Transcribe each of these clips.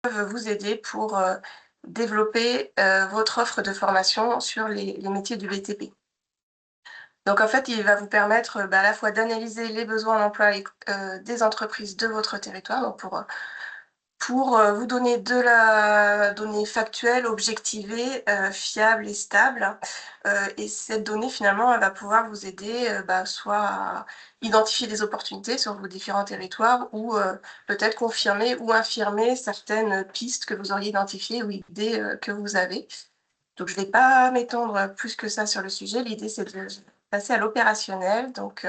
peuvent vous aider pour développer votre offre de formation sur les métiers du BTP. Donc en fait, il va vous permettre à la fois d'analyser les besoins d'emploi des entreprises de votre territoire, donc pour vous donner de la donnée factuelle, objectivée, fiable et stable. Et cette donnée, finalement, elle va pouvoir vous aider soit à identifier des opportunités sur vos différents territoires ou peut-être confirmer ou infirmer certaines pistes que vous auriez identifiées ou idées que vous avez. Donc, je ne vais pas m'étendre plus que ça sur le sujet. L'idée, c'est de passer à l'opérationnel. Donc,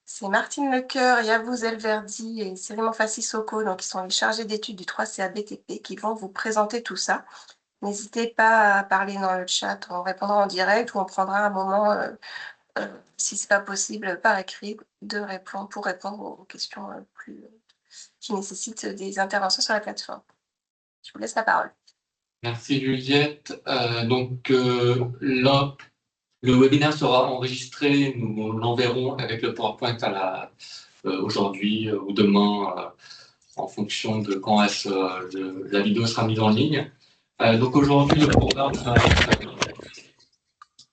c'est Martine Lecoeur, Yavuz Elverdi et Siriman Sissoko, donc qui sont les chargés d'études du 3CA BTP, qui vont vous présenter tout ça. N'hésitez pas à parler dans le chat, on répondra en direct ou on prendra un moment, si c'est pas possible, par écrit, pour répondre aux questions qui nécessitent des interventions sur la plateforme. Je vous laisse la parole. Merci Juliette. Le webinaire sera enregistré, nous l'enverrons avec le PowerPoint aujourd'hui ou demain, en fonction de quand la vidéo sera mise en ligne. Donc aujourd'hui, le programme sera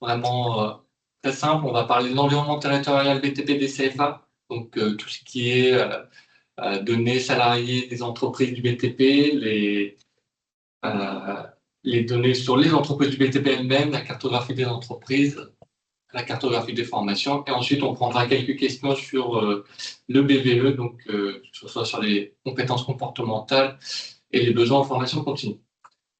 vraiment très simple. On va parler de l'environnement territorial BTP des CFA, donc tout ce qui est données salariés des entreprises du BTP, les données sur les entreprises du BTP elles-mêmes, la cartographie des entreprises, la cartographie des formations, et ensuite on prendra quelques questions sur le BVE, donc que ce soit sur les compétences comportementales et les besoins en formation continue.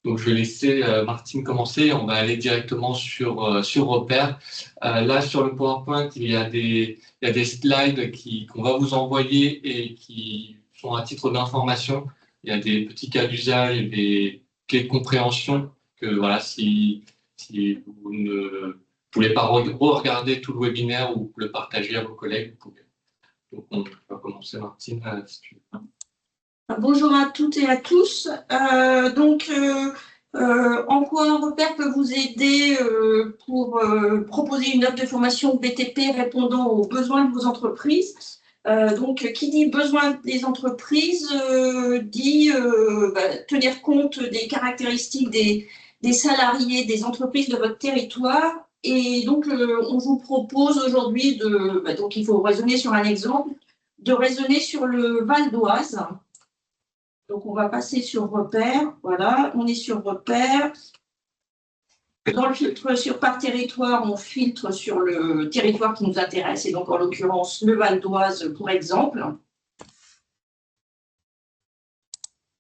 Donc je vais laisser Martine commencer, on va aller directement sur Repère. Là sur le PowerPoint, il y a des slides qu'on va vous envoyer et qui sont à titre d'information. Il y a des petits cas d'usage et des clés de compréhension que voilà, si vous ne voulez pas regarder tout le webinaire ou le partager à vos collègues, vous pouvez. Donc on va commencer, Martine, si tu veux. Bonjour à toutes et à tous. En quoi un repère peut vous aider pour proposer une offre de formation BTP répondant aux besoins de vos entreprises? Qui dit besoin des entreprises dit tenir compte des caractéristiques des salariés des entreprises de votre territoire. Et donc, on vous propose aujourd'hui donc il faut raisonner sur un exemple, de raisonner sur le Val d'Oise. Donc, on va passer sur repère. Voilà, on est sur repère. Dans le filtre par territoire, on filtre sur le territoire qui nous intéresse, et donc en l'occurrence le Val d'Oise pour exemple.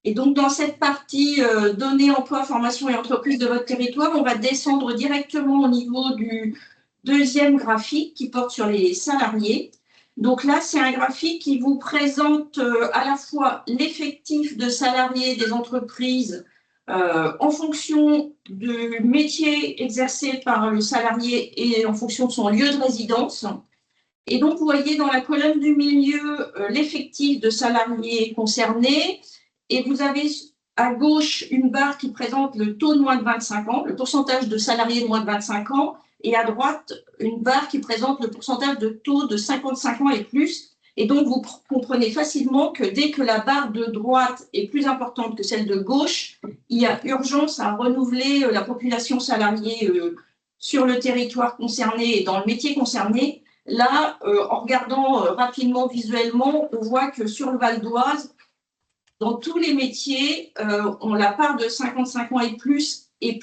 Et donc, dans cette partie données, emploi, formation et entreprise de votre territoire, on va descendre directement au niveau du deuxième graphique qui porte sur les salariés. Donc là, c'est un graphique qui vous présente à la fois l'effectif de salariés des entreprises en fonction du métier exercé par le salarié et en fonction de son lieu de résidence. Et donc, vous voyez dans la colonne du milieu l'effectif de salariés concernés. Et vous avez à gauche une barre qui présente le taux de moins de 25 ans, le pourcentage de salariés de moins de 25 ans, et à droite, une barre qui présente le pourcentage de taux de 55 ans et plus. Et donc, vous comprenez facilement que dès que la barre de droite est plus importante que celle de gauche, il y a urgence à renouveler la population salariée sur le territoire concerné et dans le métier concerné. Là, en regardant rapidement visuellement, on voit que sur le Val d'Oise, dans tous les métiers, la part de 55 ans et plus est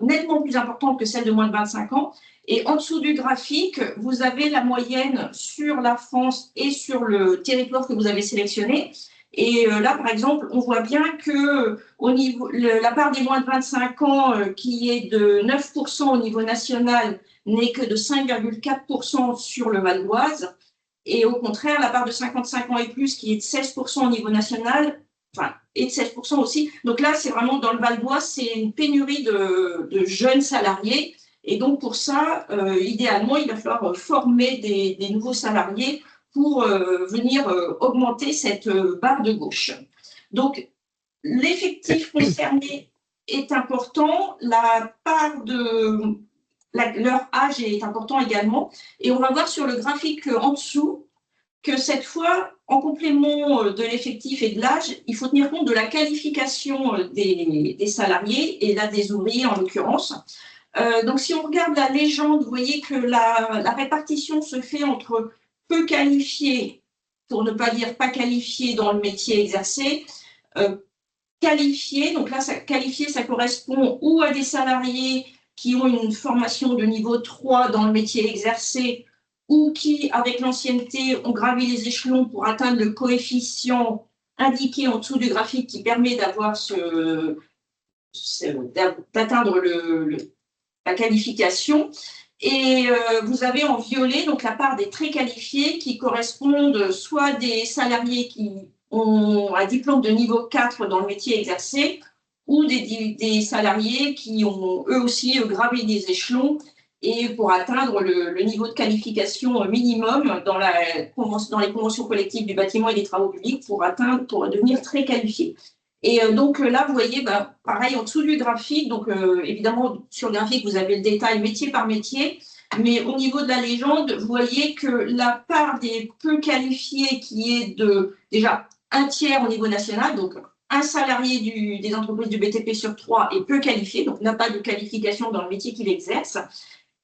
nettement plus importante que celle de moins de 25 ans. Et en dessous du graphique, vous avez la moyenne sur la France et sur le territoire que vous avez sélectionné. Et là, par exemple, on voit bien que la part des moins de 25 ans, qui est de 9% au niveau national, n'est que de 5,4% sur le Val d'Oise. Et au contraire, la part de 55 ans et plus, qui est de 16% au niveau national, et de 16% aussi. Donc là, c'est vraiment dans le Val d'Oise, c'est une pénurie de jeunes salariés. Et donc, pour ça, idéalement, il va falloir former des nouveaux salariés pour venir augmenter cette barre de gauche. Donc, l'effectif concerné est important, la part de leur âge est important également. Et on va voir sur le graphique en dessous que cette fois, en complément de l'effectif et de l'âge, il faut tenir compte de la qualification des salariés et là des ouvriers en l'occurrence. Donc, si on regarde la légende, vous voyez que la répartition se fait entre peu qualifiés, pour ne pas dire pas qualifiés dans le métier exercé, qualifiés, donc là, qualifié, ça correspond ou à des salariés qui ont une formation de niveau 3 dans le métier exercé ou qui, avec l'ancienneté, ont gravi les échelons pour atteindre le coefficient indiqué en dessous du graphique qui permet d'avoir d'atteindre la qualification. Et vous avez en violet donc la part des très qualifiés qui correspondent soit des salariés qui ont un diplôme de niveau 4 dans le métier exercé ou des salariés qui ont eux aussi gravé des échelons et pour atteindre le niveau de qualification minimum dans les conventions collectives du bâtiment et des travaux publics pour devenir très qualifiés. Et donc là, vous voyez, pareil, en dessous du graphique, donc évidemment, sur le graphique, vous avez le détail métier par métier, mais au niveau de la légende, vous voyez que la part des peu qualifiés qui est de déjà un tiers au niveau national, donc un salarié des entreprises du BTP sur 3 est peu qualifié, donc n'a pas de qualification dans le métier qu'il exerce.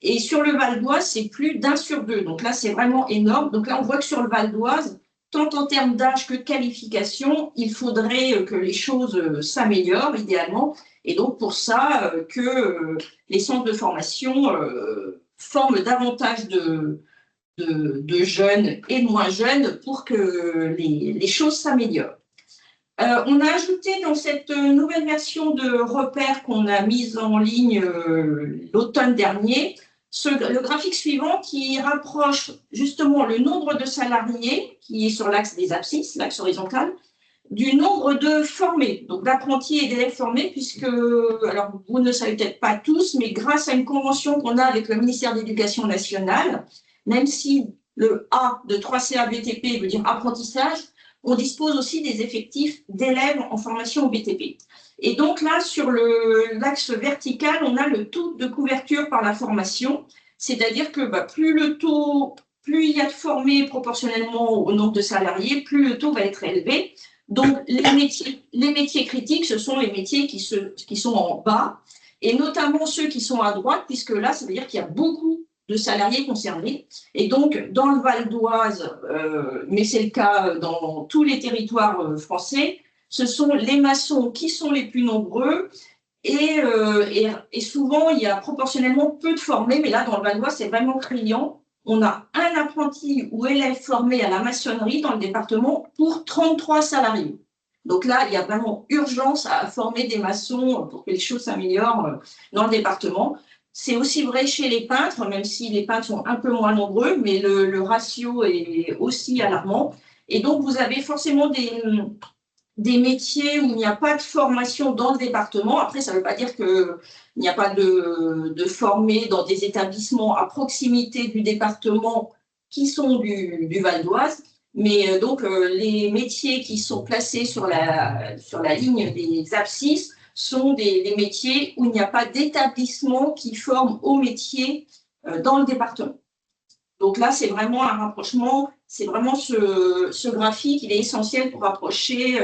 Et sur le Val d'Oise, c'est plus d'1 sur 2. Donc là, c'est vraiment énorme. Donc là, on voit que sur le Val d'Oise, tant en termes d'âge que de qualification, il faudrait que les choses s'améliorent idéalement. Et donc, pour ça, que les centres de formation forment davantage de jeunes et de moins jeunes pour que les choses s'améliorent. On a ajouté dans cette nouvelle version de repère qu'on a mise en ligne l'automne dernier, le graphique suivant qui rapproche justement le nombre de salariés, qui est sur l'axe des abscisses, l'axe horizontal, du nombre de formés, donc d'apprentis et d'élèves formés, puisque, alors vous ne le savez peut-être pas tous, mais grâce à une convention qu'on a avec le ministère de l'Éducation nationale, même si le A de 3CA BTP veut dire apprentissage, on dispose aussi des effectifs d'élèves en formation au BTP. Et donc là, sur l'axe vertical, on a le taux de couverture par la formation, c'est-à-dire que plus il y a de formés proportionnellement au nombre de salariés, plus le taux va être élevé. Donc les métiers critiques, ce sont les métiers qui sont en bas, et notamment ceux qui sont à droite, puisque là, ça veut dire qu'il y a beaucoup de salariés concernés. Et donc, dans le Val d'Oise, mais c'est le cas dans tous les territoires français, ce sont les maçons qui sont les plus nombreux et souvent, il y a proportionnellement peu de formés, mais là, dans le Val d'Oise, c'est vraiment criant. On a un apprenti ou élève formé à la maçonnerie dans le département pour 33 salariés. Donc là, il y a vraiment urgence à former des maçons pour que les choses s'améliorent dans le département. C'est aussi vrai chez les peintres, même si les peintres sont un peu moins nombreux, mais le ratio est aussi alarmant. Et donc, vous avez forcément des métiers où il n'y a pas de formation dans le département. Après, ça ne veut pas dire qu'il n'y a pas de formés dans des établissements à proximité du département qui sont du Val d'Oise. Mais donc, les métiers qui sont placés sur la ligne des abscisses sont des métiers où il n'y a pas d'établissement qui forme au métier dans le département. Donc là, c'est vraiment un rapprochement, c'est vraiment ce graphique, il est essentiel pour rapprocher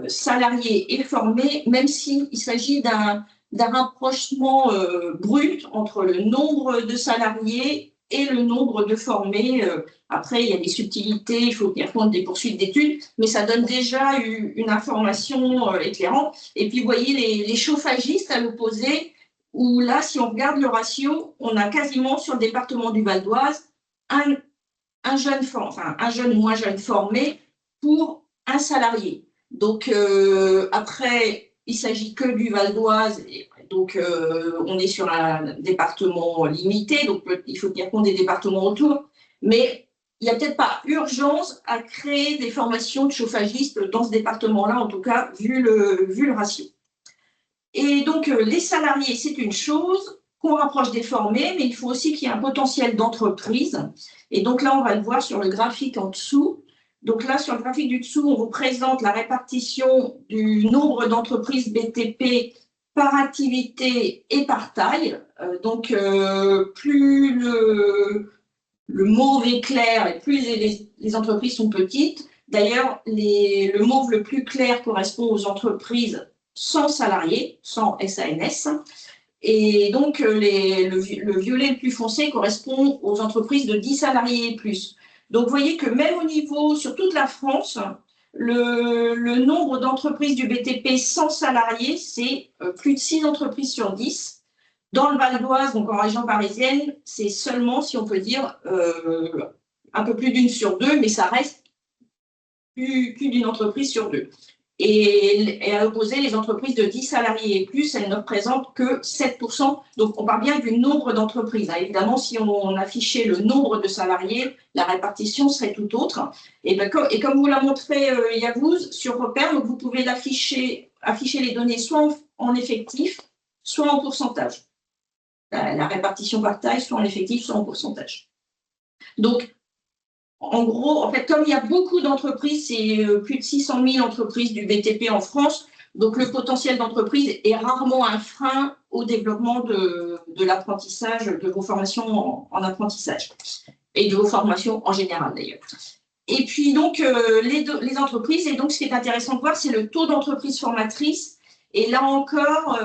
salariés et formés, même s'il s'agit d'un rapprochement brut entre le nombre de salariés et le nombre de formés. Après, il y a des subtilités, il faut tenir compte des poursuites d'études, mais ça donne déjà une information éclairante. Et puis, vous voyez les chauffagistes à l'opposé, où là, si on regarde le ratio, on a quasiment sur le département du Val d'Oise un jeune ou moins jeune formé pour un salarié. Donc, après, il ne s'agit que du Val d'Oise, donc on est sur un département limité, donc il faut tenir compte des départements autour, mais il n'y a peut-être pas urgence à créer des formations de chauffagistes dans ce département-là, en tout cas, vu le ratio. Et donc, les salariés, c'est une chose qu'on rapproche des formés, mais il faut aussi qu'il y ait un potentiel d'entreprise. Et donc là, on va le voir sur le graphique en dessous. Donc là, sur le graphique du dessous, on vous présente la répartition du nombre d'entreprises BTP par activité et par taille. Donc, plus le mauve est clair et plus les entreprises sont petites. D'ailleurs, le mauve le plus clair correspond aux entreprises sans salariés, sans SANS. Et donc, le violet le plus foncé correspond aux entreprises de 10 salariés et plus. Donc, vous voyez que même au niveau, sur toute la France, le nombre d'entreprises du BTP sans salariés, c'est plus de 6 entreprises sur 10. Dans le Val d'Oise, donc en région parisienne, c'est seulement, si on peut dire, un peu plus d'une sur deux, mais ça reste plus d'une entreprise sur deux. Et à l'opposé, les entreprises de 10 salariés et plus, elles ne représentent que 7%. Donc, on parle bien du nombre d'entreprises. Évidemment, si on affichait le nombre de salariés, la répartition serait tout autre. Et comme vous l'a montré Yavuz sur Repère, donc vous pouvez afficher les données soit en effectif, soit en pourcentage. La répartition par taille, soit en effectif, soit en pourcentage. Donc, en gros, en fait, comme il y a beaucoup d'entreprises, c'est plus de 600 000 entreprises du BTP en France, donc le potentiel d'entreprise est rarement un frein au développement de l'apprentissage, de vos formations en apprentissage, et de vos formations en général d'ailleurs. Et puis donc, les entreprises, et donc ce qui est intéressant de voir, c'est le taux d'entreprise formatrice. Et là encore,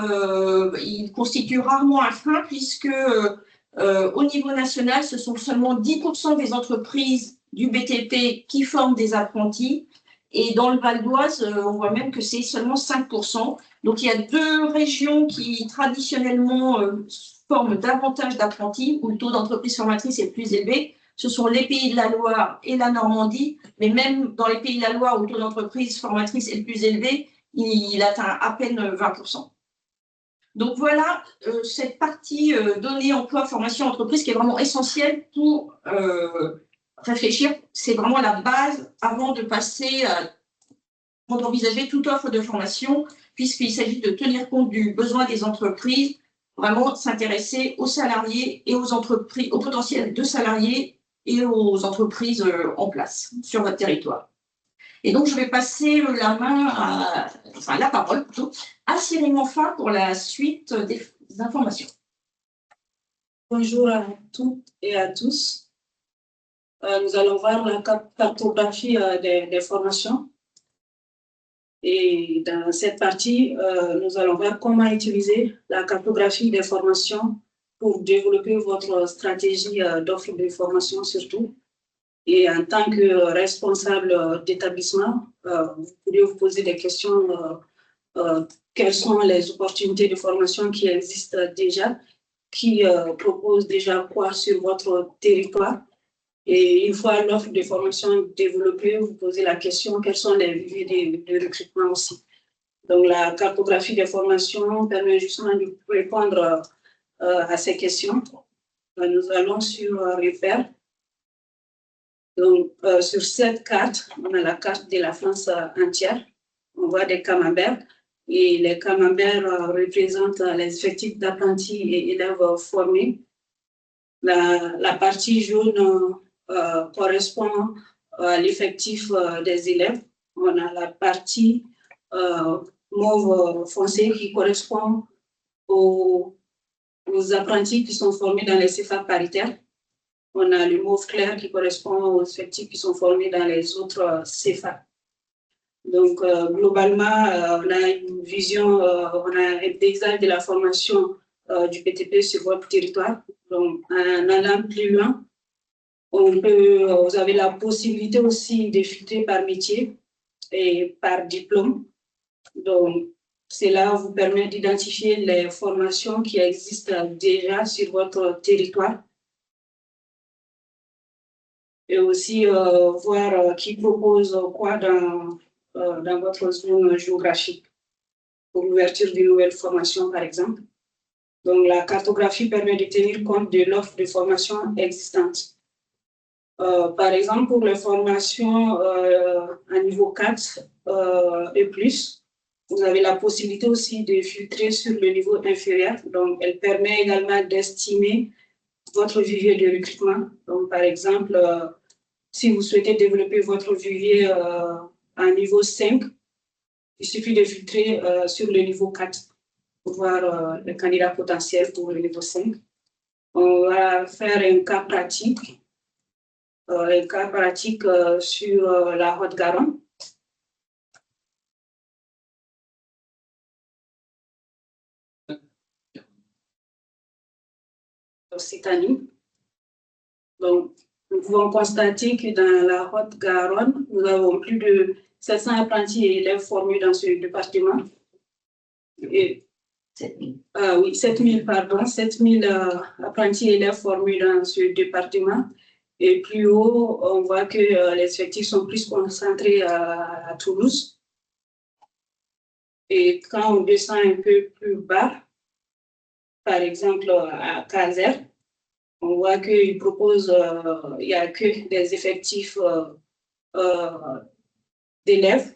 il constitue rarement un frein puisque au niveau national, ce sont seulement 10% des entreprises du BTP qui forment des apprentis. Et dans le Val d'Oise, on voit même que c'est seulement 5%. Donc, il y a deux régions qui traditionnellement forment davantage d'apprentis, où le taux d'entreprise formatrice est plus élevé. Ce sont les Pays de la Loire et la Normandie. Mais même dans les Pays de la Loire, où le taux d'entreprise formatrice est le plus élevé, il atteint à peine 20%. Donc voilà cette partie données, emploi, formation, entreprise qui est vraiment essentielle pour réfléchir. C'est vraiment la base avant de passer avant d'envisager toute offre de formation, puisqu'il s'agit de tenir compte du besoin des entreprises, vraiment s'intéresser aux salariés et aux entreprises, au potentiel de salariés et aux entreprises en place sur votre territoire. Et donc, je vais passer la parole plutôt, à Cyril Monfin pour la suite des informations. Bonjour à toutes et à tous. Nous allons voir la cartographie des formations. Et dans cette partie, nous allons voir comment utiliser la cartographie des formations pour développer votre stratégie d'offre de formation surtout. Et en tant que responsable d'établissement, vous pourriez vous poser des questions. Quelles sont les opportunités de formation qui existent déjà, qui proposent déjà quoi sur votre territoire? Et une fois l'offre de formation développée, vous posez la question, quels sont les viviers de recrutement aussi? Donc, la cartographie des formations permet justement de répondre à ces questions. Nous allons sur Repère. Donc, sur cette carte, on a la carte de la France entière. On voit des camemberts et les camemberts représentent les effectifs d'apprentis et élèves formés. La partie jaune correspond à l'effectif des élèves. On a la partie mauve foncé qui correspond aux apprentis qui sont formés dans les CFA paritaires. On a le mauve clair qui correspond aux effectifs qui sont formés dans les autres CFA. Donc, globalement, on a une vision, on a un paysage de la formation du BTP sur votre territoire. Donc, en allant plus loin, vous avez la possibilité aussi de filtrer par métier et par diplôme. Donc, cela vous permet d'identifier les formations qui existent déjà sur votre territoire. Et aussi voir qui propose quoi dans votre zone géographique pour l'ouverture de nouvelles formations, par exemple. Donc, la cartographie permet de tenir compte de l'offre de formation existante. Par exemple, pour les formations à niveau 4 et plus, vous avez la possibilité aussi de filtrer sur le niveau inférieur. Donc, elle permet également d'estimer votre vivier de recrutement. Donc, par exemple, si vous souhaitez développer votre vivier à niveau 5, il suffit de filtrer sur le niveau 4 pour voir les candidats potentiels pour le niveau 5. On va faire un cas pratique. un cas pratique sur la Haute-Garonne. Occitanie. Donc, nous pouvons constater que dans la Haute-Garonne, nous avons plus de 700 apprentis et élèves formés dans ce département. Et, 7000 apprentis et élèves formés dans ce département. Et plus haut, on voit que les effectifs sont plus concentrés à Toulouse. Et quand on descend un peu plus bas, par exemple à Caser, on voit qu'il propose, il n'y a que des effectifs d'élèves.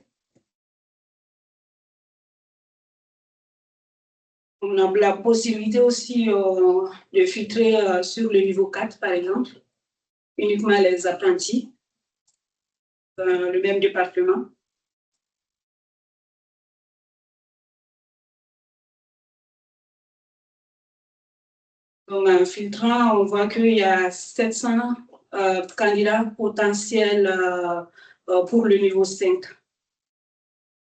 On a la possibilité aussi de filtrer sur le niveau 4, par exemple, uniquement les apprentis dans le même département. Donc, en filtrant, on voit qu'il y a 700 candidats potentiels pour le niveau 5.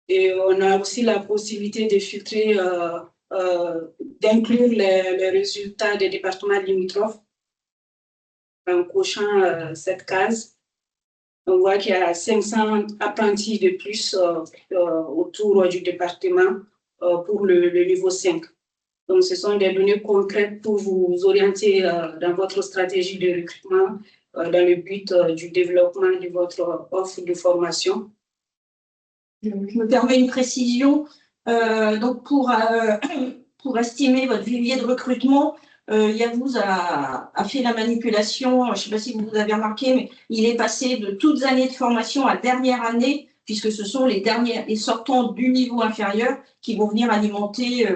Et on a aussi la possibilité de filtrer, d'inclure les résultats des départements limitrophes en cochant cette case. On voit qu'il y a 500 apprentis de plus autour du département pour le niveau 5. Donc, ce sont des données concrètes pour vous orienter dans votre stratégie de recrutement dans le but du développement de votre offre de formation. Je me permets une précision. Donc, pour estimer votre vivier de recrutement, Yavuz a fait la manipulation. Je ne sais pas si vous avez remarqué, mais il est passé de toutes années de formation à dernière année, puisque ce sont les sortants du niveau inférieur qui vont venir alimenter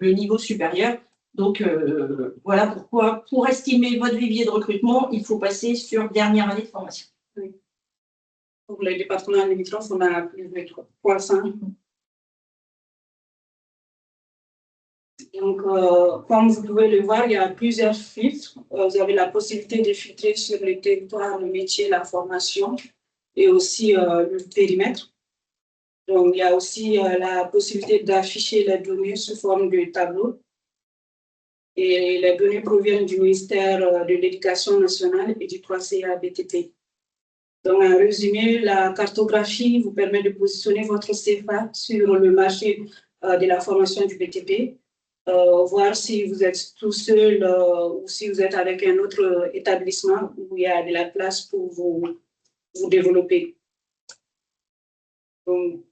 le niveau supérieur. Donc, voilà pourquoi, pour estimer votre vivier de recrutement, il faut passer sur dernière année de formation. Oui. Pour les départements limitrophes, on a plus de 300. Donc, comme vous pouvez le voir, il y a plusieurs filtres. Vous avez la possibilité de filtrer sur le territoire, le métier, la formation et aussi le périmètre. Donc, il y a aussi la possibilité d'afficher les données sous forme de tableau. Et les données proviennent du ministère de l'Éducation nationale et du 3CA BTP. Donc, en résumé, la cartographie vous permet de positionner votre CFA sur le marché de la formation du BTP, voir si vous êtes tout seul ou si vous êtes avec un autre établissement où il y a de la place pour vous développer. Donc,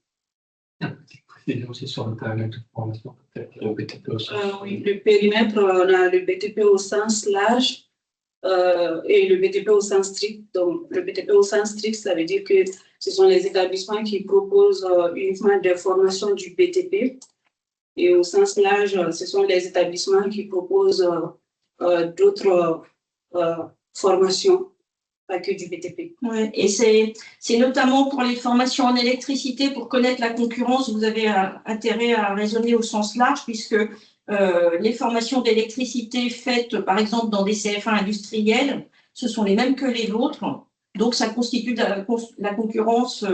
aussi sur le périmètre de formation, peut-être le BTP au sens. Oui, le périmètre, on a le BTP au sens large et le BTP au sens strict. Donc, le BTP au sens strict, ça veut dire que ce sont les établissements qui proposent uniquement des formations du BTP. Et au sens large, ce sont les établissements qui proposent d'autres formations, pas que du BTP. Ouais, et c'est notamment pour les formations en électricité, pour connaître la concurrence, vous avez intérêt à raisonner au sens large, puisque les formations d'électricité faites, par exemple, dans des CFA industriels, ce sont les mêmes que les vôtres. Donc, ça constitue de la concurrence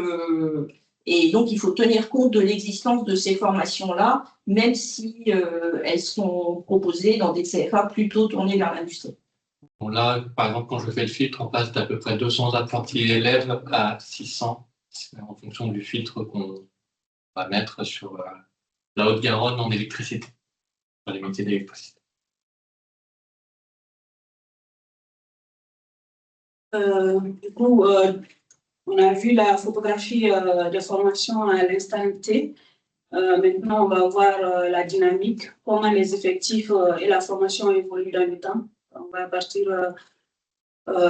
et donc, il faut tenir compte de l'existence de ces formations-là, même si elles sont proposées dans des CFA plutôt tournés vers l'industrie. Bon, là, par exemple, quand je fais le filtre, on passe d'à peu près 200 apprentis et élèves à 600, en fonction du filtre qu'on va mettre sur la Haute-Garonne en électricité, sur les métiers d'électricité. Du coup, on a vu la photographie de formation à l'instant T. Maintenant, on va voir la dynamique, comment les effectifs et la formation évoluent dans le temps. On va partir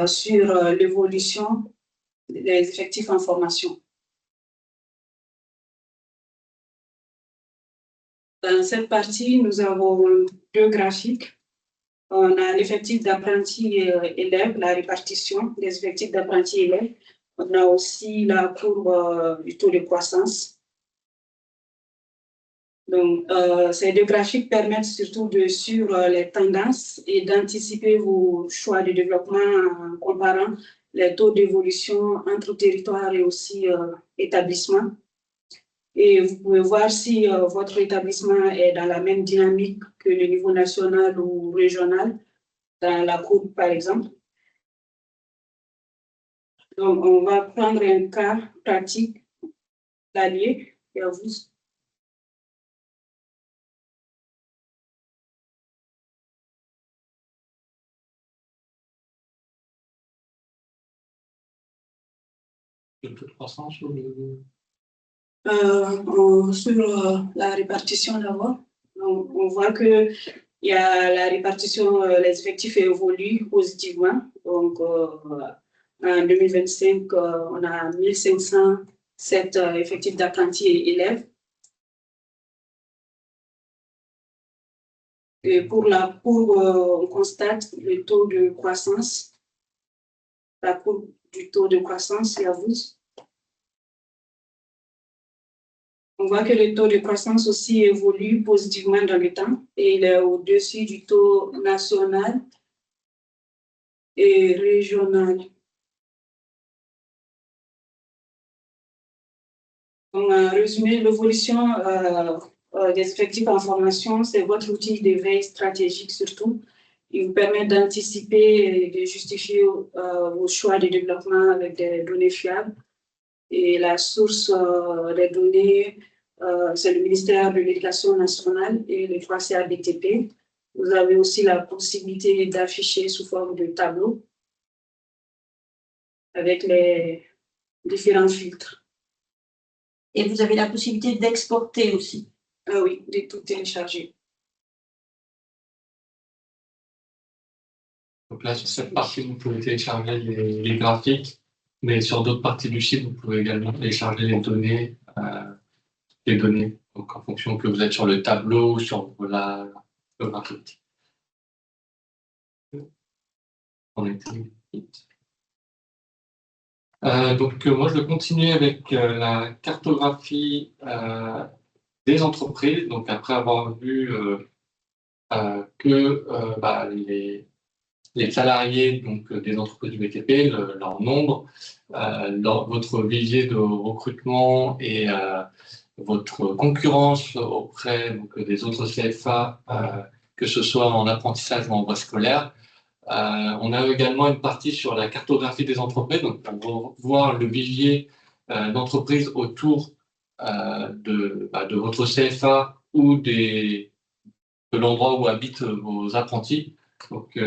sur l'évolution des effectifs en formation. Dans cette partie, nous avons deux graphiques. On a l'effectif d'apprentis élèves, la répartition des effectifs d'apprentis élèves. On a aussi la courbe du taux de croissance. Donc, ces deux graphiques permettent surtout de suivre les tendances et d'anticiper vos choix de développement en comparant les taux d'évolution entre territoires et aussi établissements. Et vous pouvez voir si votre établissement est dans la même dynamique que le niveau national ou régional, dans la courbe par exemple. Donc, on va prendre un cas pratique d'allié et à vous. Le taux de croissance sur la répartition d'abord, on voit que il y a la répartition, les effectifs évoluent positivement. Donc, en 2025, on a 1507 effectifs d'apprentis et élèves. Et pour la courbe, on constate le taux de croissance. La courbe du taux de croissance, c'est à vous. On voit que le taux de croissance aussi évolue positivement dans le temps et il est au-dessus du taux national et régional. Donc, en résumé, l'évolution des effectifs en formation, c'est votre outil de veille stratégique surtout. Il vous permet d'anticiper et de justifier vos choix de développement avec des données fiables. Et la source des données, c'est le ministère de l'Éducation nationale et le 3CA BTP. Vous avez aussi la possibilité d'afficher sous forme de tableau avec les différents filtres. Et vous avez la possibilité d'exporter aussi. Ah oui, de tout télécharger. Donc là, sur cette partie, vous pouvez télécharger les graphiques, mais sur d'autres parties du site, vous pouvez également télécharger les données. Donc en fonction que vous êtes sur le tableau ou sur le graphique. Donc moi, je vais continuer avec la cartographie des entreprises. Donc après avoir vu que les salariés donc, des entreprises du BTP, leur nombre, votre vivier de recrutement et votre concurrence auprès donc, des autres CFA, que ce soit en apprentissage ou en voie scolaire. On a également une partie sur la cartographie des entreprises, donc pour voir le vivier d'entreprises autour de votre CFA ou de l'endroit où habitent vos apprentis. Donc,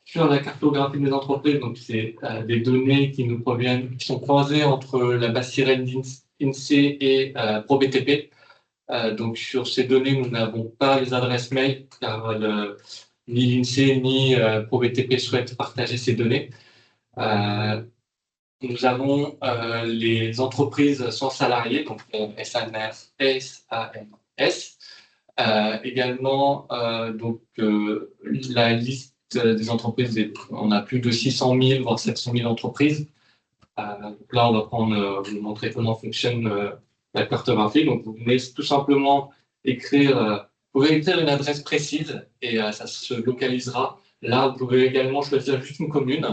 sur la cartographie des entreprises, donc c'est des données qui nous proviennent, qui sont croisées entre la base sirène d'INSEE et ProBTP. Donc, sur ces données, nous n'avons pas les adresses mail, car ni l'INSEE ni ProBTP souhaitent partager ces données. Nous avons les entreprises sans salariés, donc SANS. Également, la liste des entreprises, on a plus de 600 000, voire 700 000 entreprises. Donc là, on va vous montrer comment fonctionne la cartographie. Donc, vous venez tout simplement écrire, vous pouvez écrire une adresse précise et ça se localisera. Là, vous pouvez également choisir juste une commune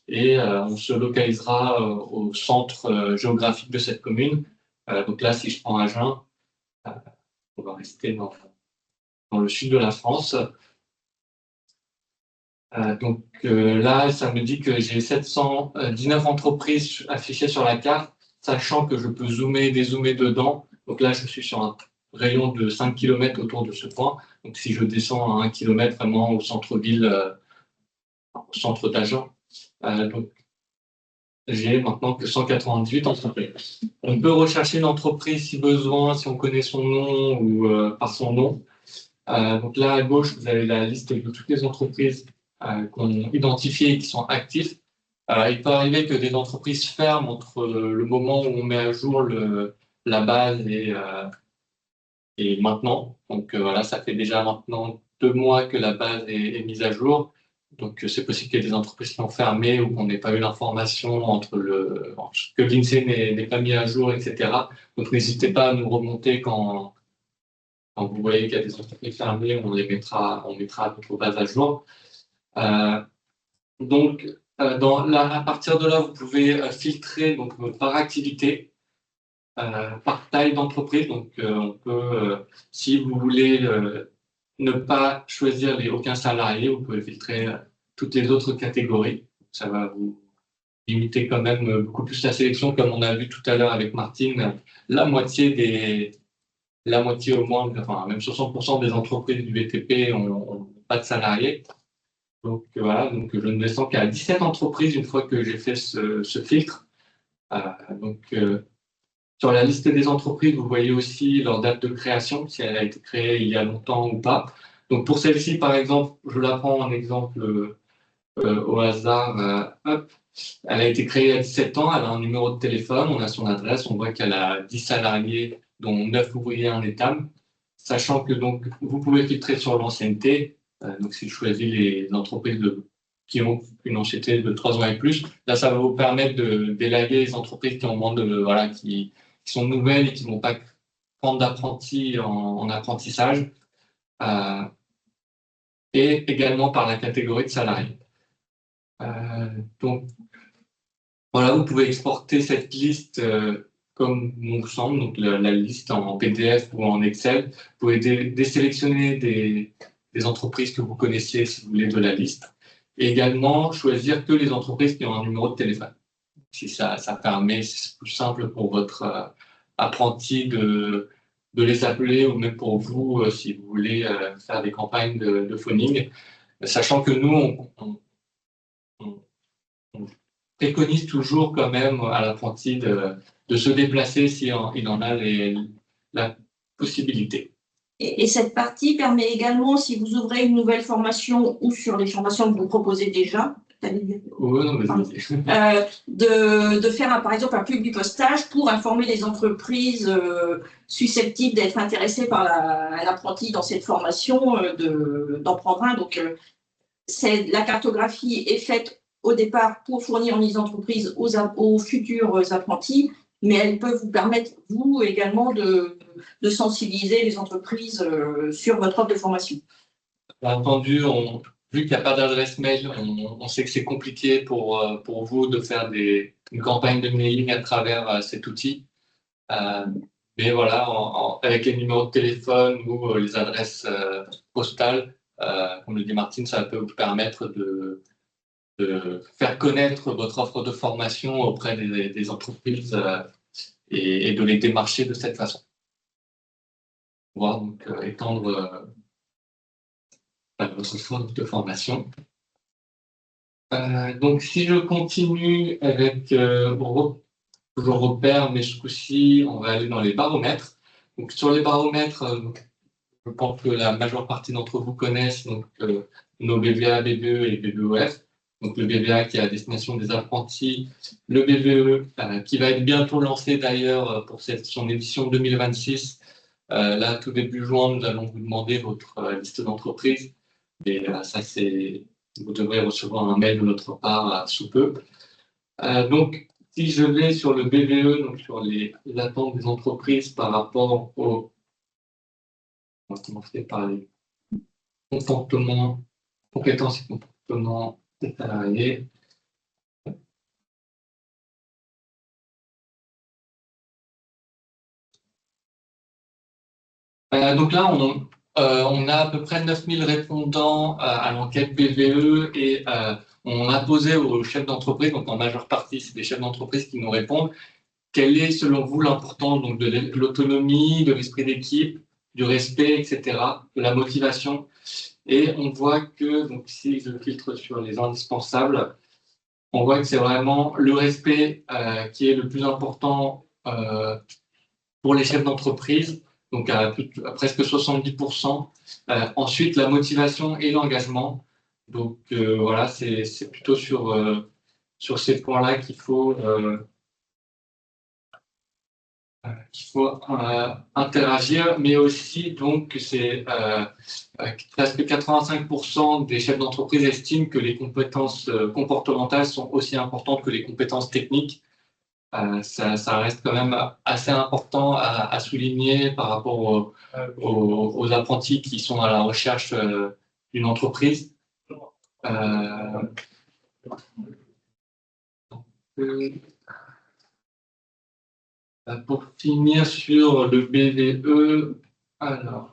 et on se localisera au centre géographique de cette commune. Donc là, si je prends Agen, on va rester dans le sud de la France. Là, ça me dit que j'ai 719 entreprises affichées sur la carte, sachant que je peux zoomer et dézoomer dedans. Donc là, je suis sur un rayon de 5 km autour de ce point. Donc si je descends à 1 km vraiment au centre-ville, au centre d'Agen, donc j'ai maintenant que 198 entreprises. On peut rechercher une entreprise si besoin, si on connaît son nom ou par son nom. Donc là, à gauche, vous avez la liste de toutes les entreprises qu'on identifie et qui sont actives. Il peut arriver que des entreprises ferment entre le moment où on met à jour la base et maintenant. Donc voilà, ça fait déjà maintenant 2 mois que la base est mise à jour. Donc c'est possible qu'il y ait des entreprises qui ont fermé ou qu'on n'ait pas eu l'information que l'INSEE n'est pas mis à jour, etc. Donc n'hésitez pas à nous remonter quand vous voyez qu'il y a des entreprises fermées, on mettra notre base à jour. Donc, À partir de là, vous pouvez filtrer donc, par activité, par taille d'entreprise. Donc, on peut, si vous voulez ne pas choisir aucun salarié, vous pouvez filtrer toutes les autres catégories. Ça va vous limiter quand même beaucoup plus la sélection, comme on a vu tout à l'heure avec Martine. La moitié au moins, enfin même 60% des entreprises du BTP n'ont pas de salariés. Donc voilà, donc je ne descends qu'à 17 entreprises une fois que j'ai fait ce filtre. Sur la liste des entreprises, vous voyez aussi leur date de création, si elle a été créée il y a longtemps ou pas. Donc pour celle-ci, par exemple, je la prends en exemple au hasard. Hop. Elle a été créée à 17 ans, elle a un numéro de téléphone, on a son adresse, on voit qu'elle a 10 salariés, dont 9 ouvriers en étam. Sachant que donc, vous pouvez filtrer sur l'ancienneté. Donc si je choisis les entreprises qui ont une ancienneté de 3 ans et plus, là ça va vous permettre d'élaguer les entreprises qui ont moins qui sont nouvelles et qui ne vont pas prendre d'apprentis en apprentissage. Et également par la catégorie de salariés. Donc, voilà, vous pouvez exporter cette liste comme on vous semble, donc la liste en PDF ou en Excel. Vous pouvez désélectionner des entreprises que vous connaissiez, si vous voulez, de la liste. Et également, choisir que les entreprises qui ont un numéro de téléphone. Si ça permet, c'est plus simple pour votre apprenti de les appeler, ou même pour vous, si vous voulez faire des campagnes de phoning. Sachant que nous, on préconise toujours quand même à l'apprenti de se déplacer si il en a la possibilité. Et cette partie permet également, si vous ouvrez une nouvelle formation ou sur les formations que vous proposez déjà, de faire par exemple un public postage pour informer les entreprises susceptibles d'être intéressées par l'apprenti dans cette formation, d'en prendre un. Donc, la cartographie est faite au départ pour fournir les entreprises aux futurs apprentis, mais elle peut vous permettre, vous également, de sensibiliser les entreprises sur votre offre de formation. Bien entendu, vu qu'il n'y a pas d'adresse mail, on sait que c'est compliqué pour vous de faire une campagne de mailing à travers cet outil. Mais voilà, avec les numéros de téléphone ou les adresses postales, comme le dit Martine, ça peut vous permettre de faire connaître votre offre de formation auprès des entreprises et de les démarcher de cette façon. Pouvoir donc étendre votre offre de formation. Donc si je continue avec toujours repères, mais ce coup-ci, on va aller dans les baromètres. Donc sur les baromètres, je pense que la majeure partie d'entre vous connaissent donc, nos BVA, BBE et BBEF. Donc le BVA qui est à destination des apprentis, le BBE qui va être bientôt lancé d'ailleurs pour son édition 2026. Là, tout début juin, nous allons vous demander votre liste d'entreprises. Et ça, vous devrez recevoir un mail de notre part sous peu. Donc, si je vais sur le BVE, donc sur les attentes des entreprises par rapport aux... On va commencer par les compétences et comportements des salariés. Donc là, on a à peu près 9000 répondants à l'enquête BVE et on a posé aux chefs d'entreprise, donc en majeure partie, c'est des chefs d'entreprise qui nous répondent, quelle est selon vous l'importance donc, de l'autonomie, de l'esprit d'équipe, du respect, etc., de la motivation. Et on voit que, donc si je filtre sur les indispensables, on voit que c'est vraiment le respect qui est le plus important pour les chefs d'entreprise, donc à presque 70%. Ensuite, la motivation et l'engagement. Donc voilà, c'est plutôt sur ces points-là qu'il faut interagir, mais aussi donc c'est presque 85% des chefs d'entreprise estiment que les compétences comportementales sont aussi importantes que les compétences techniques. Ça reste quand même assez important à souligner par rapport aux apprentis qui sont à la recherche d'une entreprise. Pour finir sur le BVE, alors,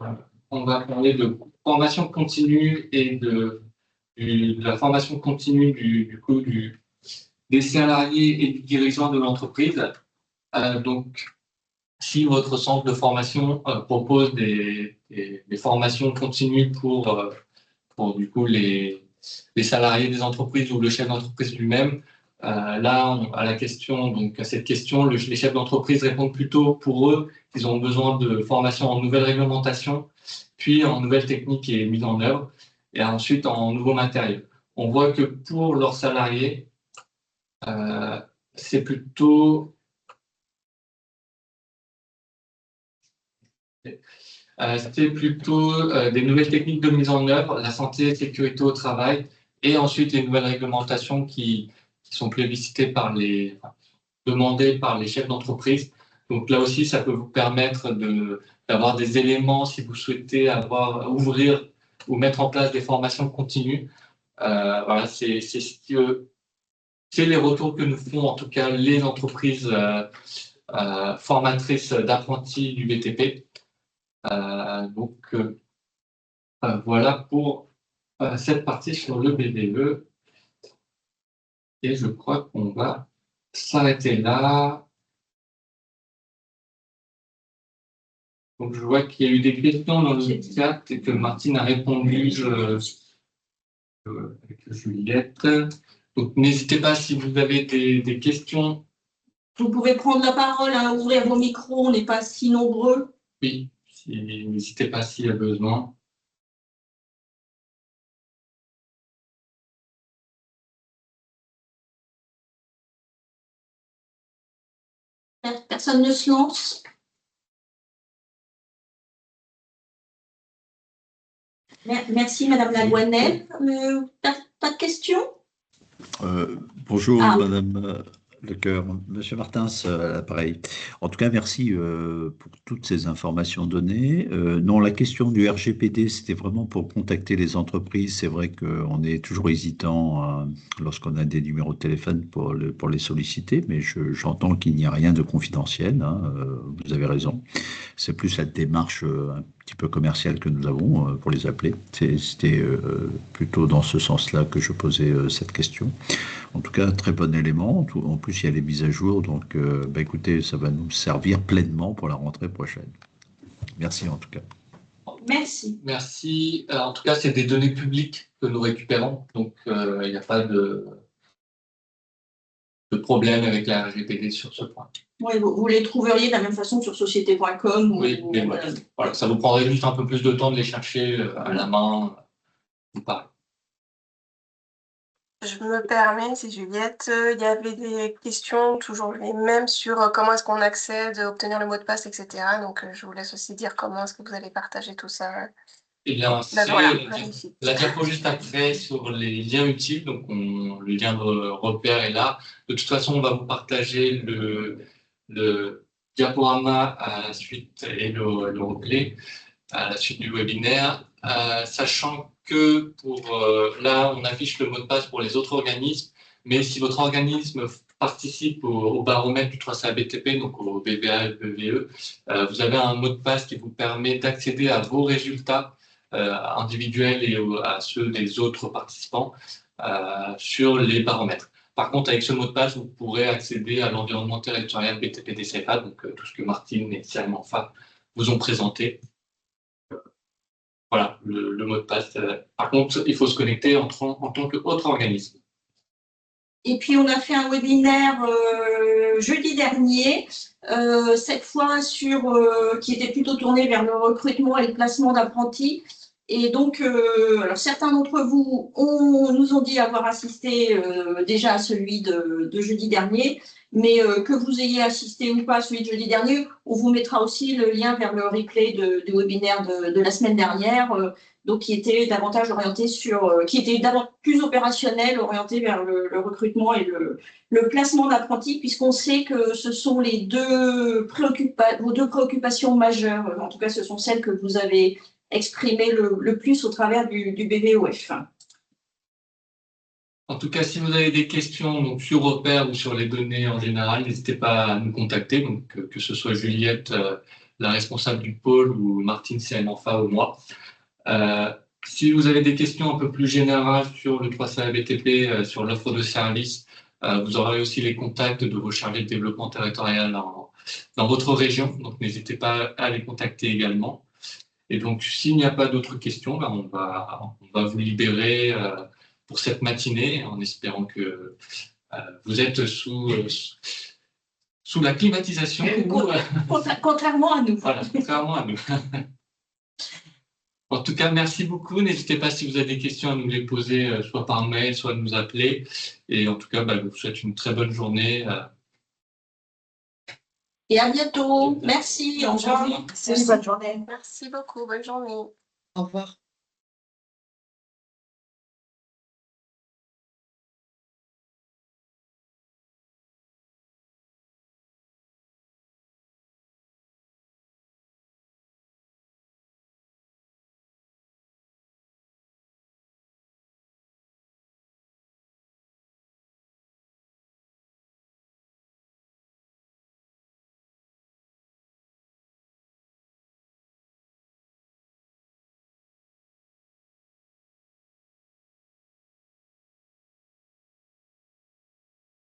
on va parler de formation continue et de la formation continue des salariés et du dirigeant de l'entreprise. Donc, si votre centre de formation propose des formations continues pour du coup les salariés des entreprises ou le chef d'entreprise lui-même, là, à cette question, les chefs d'entreprise répondent plutôt pour eux qu'ils ont besoin de formation en nouvelles réglementations, puis en nouvelles techniques et mises en œuvre, et ensuite en nouveaux matériaux. On voit que pour leurs salariés, c'est plutôt des nouvelles techniques de mise en œuvre, la santé et sécurité au travail, et ensuite les nouvelles réglementations qui sont plébiscitées demandées par les chefs d'entreprise. Donc là aussi, ça peut vous permettre d'avoir des éléments si vous souhaitez ouvrir ou mettre en place des formations continues. Voilà, c'est les retours que nous font en tout cas les entreprises formatrices d'apprentis du BTP. Voilà pour cette partie sur le BVE. Et je crois qu'on va s'arrêter là. Donc, je vois qu'il y a eu des questions dans le chat et que Martine a répondu avec Juliette. Donc, n'hésitez pas si vous avez des questions. Vous pouvez prendre la parole, ouvrir vos micros, on n'est pas si nombreux. Oui, n'hésitez pas s'il y a besoin. Personne ne se lance. Merci, Madame Laguanel. Pas de questions? Bonjour, Madame Lecoeur. Monsieur Martins, à l'appareil. En tout cas, merci pour toutes ces informations données. Non, la question du RGPD, c'était vraiment pour contacter les entreprises. C'est vrai qu'on est toujours hésitant lorsqu'on a des numéros de téléphone pour les solliciter, mais j'entends qu'il n'y a rien de confidentiel. Hein, vous avez raison. C'est plus la démarche un petit peu commerciale que nous avons pour les appeler. C'était plutôt dans ce sens-là que je posais cette question. En tout cas, très bon élément. En plus, il y a les mises à jour. Donc, écoutez, ça va nous servir pleinement pour la rentrée prochaine. Merci en tout cas. Merci. Merci. En tout cas, c'est des données publiques que nous récupérons. Donc, il n'y a pas de problème avec la RGPD sur ce point. Oui, vous les trouveriez de la même façon sur société.com. Oui, mais voilà, ça vous prendrait juste un peu plus de temps de les chercher à la main. Pareil. Je me permets, c'est Juliette. Il y avait des questions, toujours les mêmes, sur comment est-ce qu'on accède, obtenir le mot de passe, etc. Donc, je vous laisse aussi dire comment est-ce que vous allez partager tout ça. Eh bien, c'est voilà, la diapo juste après sur les liens utiles. Donc, le lien de repère est là. De toute façon, on va vous partager le diaporama à la suite et le replay à la suite du webinaire, sachant que là, on affiche le mot de passe pour les autres organismes, mais si votre organisme participe au baromètre du 3CA BTP, donc au BVA et BVE, vous avez un mot de passe qui vous permet d'accéder à vos résultats individuels et à ceux des autres participants sur les baromètres. Par contre, avec ce mot de passe, vous pourrez accéder à l'environnement territorial BTP DCFA, donc tout ce que Martine et Siam Enfa vous ont présenté. Voilà, le mot de passe. Par contre, il faut se connecter en tant qu'autre organisme. Et puis, on a fait un webinaire jeudi dernier, cette fois qui était plutôt tourné vers le recrutement et le placement d'apprentis. Et donc, alors certains d'entre vous nous ont dit avoir assisté déjà à celui de jeudi dernier, mais que vous ayez assisté ou pas à celui de jeudi dernier, on vous mettra aussi le lien vers le replay du webinaire de la semaine dernière, donc qui était davantage orienté qui était davantage plus opérationnel, orienté vers le recrutement et le placement d'apprentis, puisqu'on sait que ce sont vos deux préoccupations majeures. En tout cas, ce sont celles que vous avez exprimées le plus au travers du BVOF. En tout cas, si vous avez des questions donc, sur Opère ou sur les données en général, n'hésitez pas à nous contacter, donc, que ce soit Juliette, la responsable du pôle, ou Martine CNFA ou moi. Si vous avez des questions un peu plus générales sur le 3CA BTP, sur l'offre de services, vous aurez aussi les contacts de vos chargés de développement territorial dans votre région, donc n'hésitez pas à les contacter également. Et donc, s'il n'y a pas d'autres questions, ben, on va vous libérer pour cette matinée, en espérant que vous êtes sous la climatisation. Contrairement à nous. Voilà, contrairement à nous. En tout cas, merci beaucoup. N'hésitez pas, si vous avez des questions, à nous les poser, soit par mail, soit à nous appeler. Et en tout cas, je vous souhaite une très bonne journée. Et à bientôt. Merci. Au revoir. Merci. Bonne journée. Merci beaucoup. Bonne journée. Au revoir.